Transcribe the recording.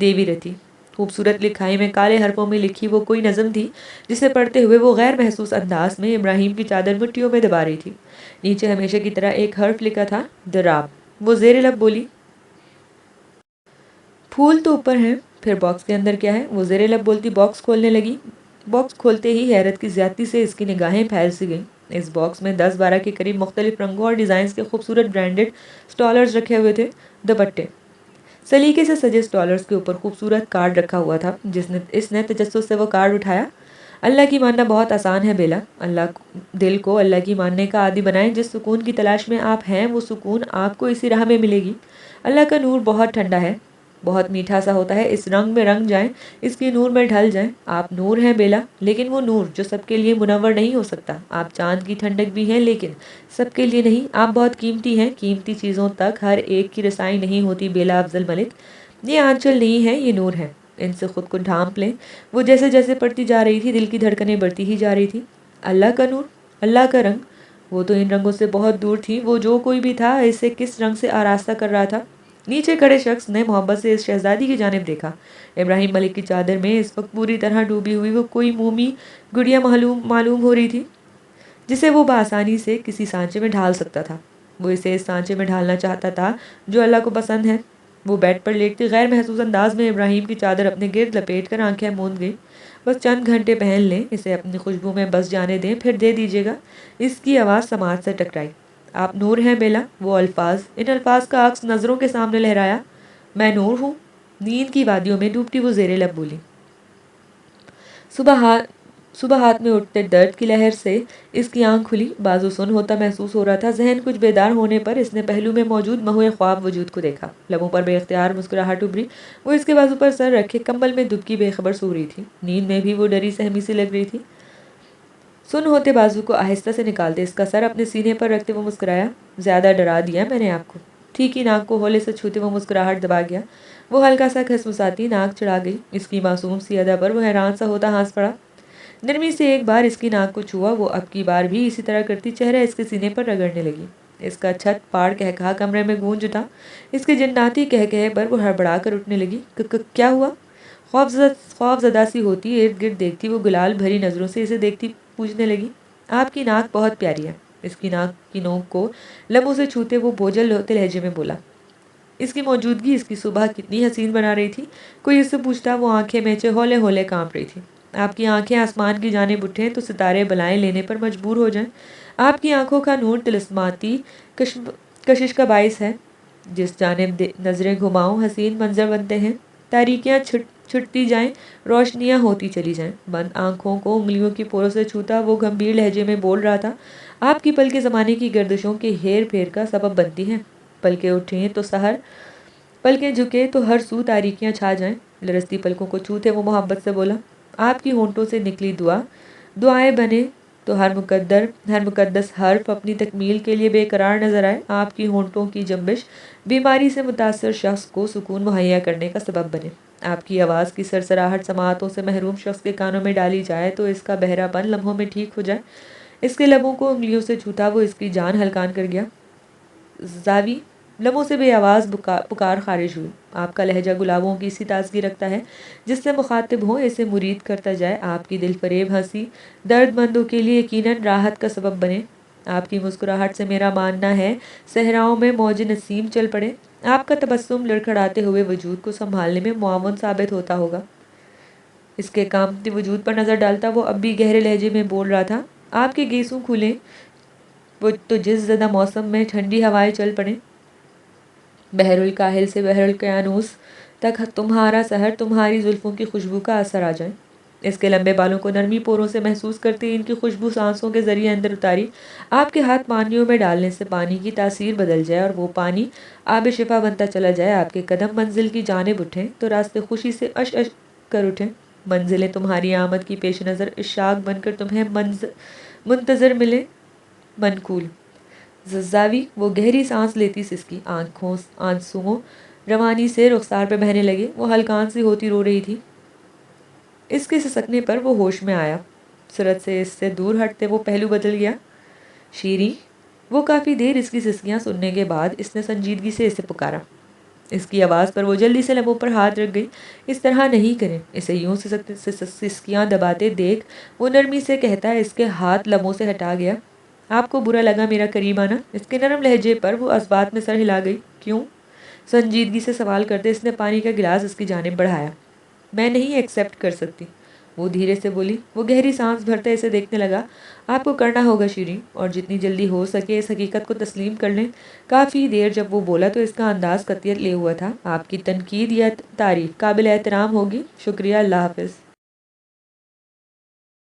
دیوی رتی۔ خوبصورت لکھائی میں کالے حرفوں میں لکھی وہ کوئی نظم تھی جسے پڑھتے ہوئے وہ غیر محسوس انداز میں ابراہیم کی چادر مٹھیوں میں دبا رہی تھی۔ نیچے ہمیشہ کی طرح ایک حرف لکھا تھا، دراب۔ وہ زیر لب بولی، پھول تو اوپر ہیں، پھر باکس کے اندر کیا ہے؟ وہ زیر لب بولتی باکس کھولنے لگی۔ باکس کھولتے ہی حیرت کی زیادتی سے اس کی نگاہیں پھیل سی گئیں۔ اس باکس میں 10-12 کے قریب مختلف رنگوں اور ڈیزائنز کے خوبصورت برانڈڈ سٹالرز رکھے ہوئے تھے۔ دوپٹے سلیقے سے سجے سٹالرز کے اوپر خوبصورت کارڈ رکھا ہوا تھا۔ اس نے تجسس سے وہ کارڈ اٹھایا۔ اللہ کی ماننا بہت آسان ہے بیلا۔ دل کو اللہ کی ماننے کا عادی بنائیں۔ جس سکون کی تلاش میں آپ ہیں وہ سکون آپ کو اسی راہ میں ملے گی۔ اللہ کا نور بہت ٹھنڈا ہے، بہت میٹھا سا ہوتا ہے۔ اس رنگ میں رنگ جائیں، اس کے نور میں ڈھل جائیں۔ آپ نور ہیں بیلا، لیکن وہ نور جو سب کے لیے منور نہیں ہو سکتا۔ آپ چاند کی ٹھنڈک بھی ہیں، لیکن سب کے لیے نہیں۔ آپ بہت قیمتی ہیں، قیمتی چیزوں تک ہر ایک کی رسائی نہیں ہوتی بیلا افضل ملک۔ یہ آنچل نہیں ہے، یہ نور ہے، ان سے خود کو ڈھانپ لیں۔ وہ جیسے جیسے پڑھتی جا رہی تھی دل کی دھڑکنیں بڑھتی ہی جا رہی تھی۔ اللہ کا نور، اللہ کا رنگ، وہ تو ان رنگوں سے بہت دور تھی۔ وہ جو کوئی بھی تھا اسے کس رنگ سے آراستہ کر رہا تھا؟ نیچے کھڑے شخص نے محبت سے اس شہزادی کی جانب دیکھا۔ ابراہیم ملک کی چادر میں اس وقت پوری طرح ڈوبی ہوئی وہ کوئی مومی گڑیا معلوم ہو رہی تھی جسے وہ بآسانی سے کسی سانچے میں ڈھال سکتا تھا۔ وہ اسے اس سانچے میں ڈھالنا چاہتا تھا جو اللہ کو پسند ہے۔ وہ بیڈ پر لیٹتی غیر محسوس انداز میں ابراہیم کی چادر اپنے گرد لپیٹ کر آنکھیں موند گئی۔ بس چند گھنٹے پہن لیں، اسے اپنی خوشبو میں بس جانے دیں، پھر دے دیجیے گا۔ اس کی آواز سماعت سے ٹکرائی۔ آپ نور ہیں بیلا۔ وہ الفاظ، ان الفاظ کا عکس نظروں کے سامنے لہرایا۔ میں نور ہوں۔ نیند کی وادیوں میں ڈوبتی وہ زیر لب بولی۔ صبح ہاتھ میں اٹھتے درد کی لہر سے اس کی آنکھ کھلی، بازو سن ہوتا محسوس ہو رہا تھا۔ ذہن کچھ بیدار ہونے پر اس نے پہلو میں موجود مہوئے خواب وجود کو دیکھا۔ لبوں پر بے اختیار مسکراہٹ ابھری۔ وہ اس کے بازو پر سر رکھے کمبل میں دبکی بے خبر سو رہی تھی۔ نیند میں بھی وہ ڈری سہمی سی لگ رہی تھی۔ سن ہوتے بازو کو آہستہ سے نکالتے اس کا سر اپنے سینے پر رکھتے وہ مسکرایا، زیادہ ڈرا دیا میں نے آپ کو؟ ٹھیک ہی ناک کو ہولے سے چھوتے وہ مسکراہٹ دبا گیا۔ وہ ہلکا سا کھسمساتی ناک چڑھا گئی۔ اس کی معصوم سی ادا پر وہ حیران سا ہوتا ہنس پڑا۔ نرمی سے ایک بار اس کی ناک کو چھوا، وہ اب کی بار بھی اسی طرح کرتی چہرہ اس کے سینے پر رگڑنے لگی۔ اس کا چھت پاڑ کہکہا کمرے میں گونج اٹھا۔ اس کے جناتی کہکہے پر وہ ہڑبڑا کر اٹھنے لگی۔ کیا ہوا؟ خوف زدہ سی ہوتی ارد گرد دیکھتی وہ گلال بھری نظروں سے اسے دیکھتی پوچھنے لگی، آپ کی ناک بہت پیاری ہے۔ اس کی ناک کی نوک کو لبوں سے چھوتے وہ بوجھل ہوتے لہجے میں بولا۔ اس کی موجودگی اس کی صبح کتنی حسین بنا رہی تھی۔ کوئی اس سے پوچھتا وہ آنکھیں میچے ہولے ہولے کانپ رہی تھی۔ آپ کی آنکھیں آسمان کی جانب اٹھیں تو ستارے بلائیں لینے پر مجبور ہو جائیں۔ آپ کی آنکھوں کا نور طلسماتی کشش کا باعث ہے۔ جس جانب نظریں گھماؤں حسین منظر بنتے ہیں۔ تاریکیاں چھٹتی جائیں، روشنیاں ہوتی چلی جائیں۔ بند آنکھوں کو انگلیوں کی پوروں سے چھوتا وہ گمبھیر لہجے میں بول رہا تھا، آپ کی پلکیں زمانے کی گردشوں کے ہیر پھیر کا سبب بنتی ہیں۔ پلکیں اٹھیں تو پلکیں جھکے تو ہر سو تاریکیاں چھا جائیں۔ لرزتی پلکوں کو چھوتے وہ محبت سے بولا، آپ کی ہونٹوں سے نکلی دعائیں بنے تو ہر مقدس حرف اپنی تکمیل کے لیے بے قرار نظر آئے۔ آپ کی ہونٹوں کی جنبش بیماری سے متاثر شخص کو سکون مہیا کرنے کا سبب بنے۔ آپ کی آواز کی سرسراہٹ سماعتوں سے محروم شخص کے کانوں میں ڈالی جائے تو اس کا بہرا پن لمحوں میں ٹھیک ہو جائے۔ اس کے لبوں کو انگلیوں سے چھوتا وہ اس کی جان ہلکان کر گیا۔ زاوی لبوں سے بے آواز پکار خارج ہوئی، آپ کا لہجہ گلابوں کی سی تازگی رکھتا ہے جس سے مخاطب ہو اسے مرید کرتا جائے۔ آپ کی دل فریب ہنسی درد مندوں کے لیے یقیناً راحت کا سبب بنے۔ آپ کی مسکراہٹ سے میرا ماننا ہے صحراؤں میں موج نسیم چل پڑے۔ آپ کا تبسم لڑکھڑاتے ہوئے وجود کو سنبھالنے میں معاون ثابت ہوتا ہوگا۔ اس کے کانپتے وجود پر نظر ڈالتا وہ اب بھی گہرے لہجے میں بول رہا تھا، آپ کے گیسوں کھلیں وہ تو جس زدہ موسم میں ٹھنڈی ہوائیں چل پڑیں۔ بحر الکاہل سے بحر القیانوس تک تمہارا سحر تمہاری زلفوں کی خوشبو کا اثر آ جائیں۔ اس کے لمبے بالوں کو نرمی پوروں سے محسوس کرتے ان کی خوشبو سانسوں کے ذریعے اندر اتاری۔ آپ کے ہاتھ پانیوں میں ڈالنے سے پانی کی تاثیر بدل جائے اور وہ پانی آب شفا بنتا چلا جائے۔ آپ کے قدم منزل کی جانب اٹھیں تو راستے خوشی سے اش کر اٹھیں۔ منزلیں تمہاری آمد کی پیش نظر اشاق بن کر تمہیں منتظر ملیں۔ منقول زاوی وہ گہری سانس لیتی اس کی آنسوؤں روانی سے رخسار پہ بہنے لگے۔ وہ ہلکان سی ہوتی رو رہی تھی۔ اس کے سسکنے پر وہ ہوش میں آیا۔ سرت سے اس سے دور ہٹتے وہ پہلو بدل گیا۔ شیریں وہ کافی دیر اس کی سسکیاں سننے کے بعد اس نے سنجیدگی سے اسے پکارا، اس کی آواز پر وہ جلدی سے لبوں پر ہاتھ رکھ گئی۔ اس طرح نہیں کریں، اسے یوں سسکیاں دباتے دیکھ وہ نرمی سے کہتا ہے اس کے ہاتھ لبوں سے ہٹا گیا۔ آپ کو برا لگا میرا قریب آنا؟ اس کے نرم لہجے پر وہ اس بات میں سر ہلا گئی۔ کیوں؟ سنجیدگی سے سوال کرتے اس نے پانی کا گلاس اس کی جانب بڑھایا۔ میں نہیں ایکسیپٹ کر سکتی، وہ دھیرے سے بولی۔ وہ گہری سانس بھرتے اسے دیکھنے لگا۔ آپ کو کرنا ہوگا شیریں، اور جتنی جلدی ہو سکے اس حقیقت کو تسلیم کر لیں۔ کافی دیر جب وہ بولا تو اس کا انداز قطعیت لے ہوا تھا۔ آپ کی تنقید یا تعریف قابل احترام ہوگی، شکریہ، اللہ حافظ۔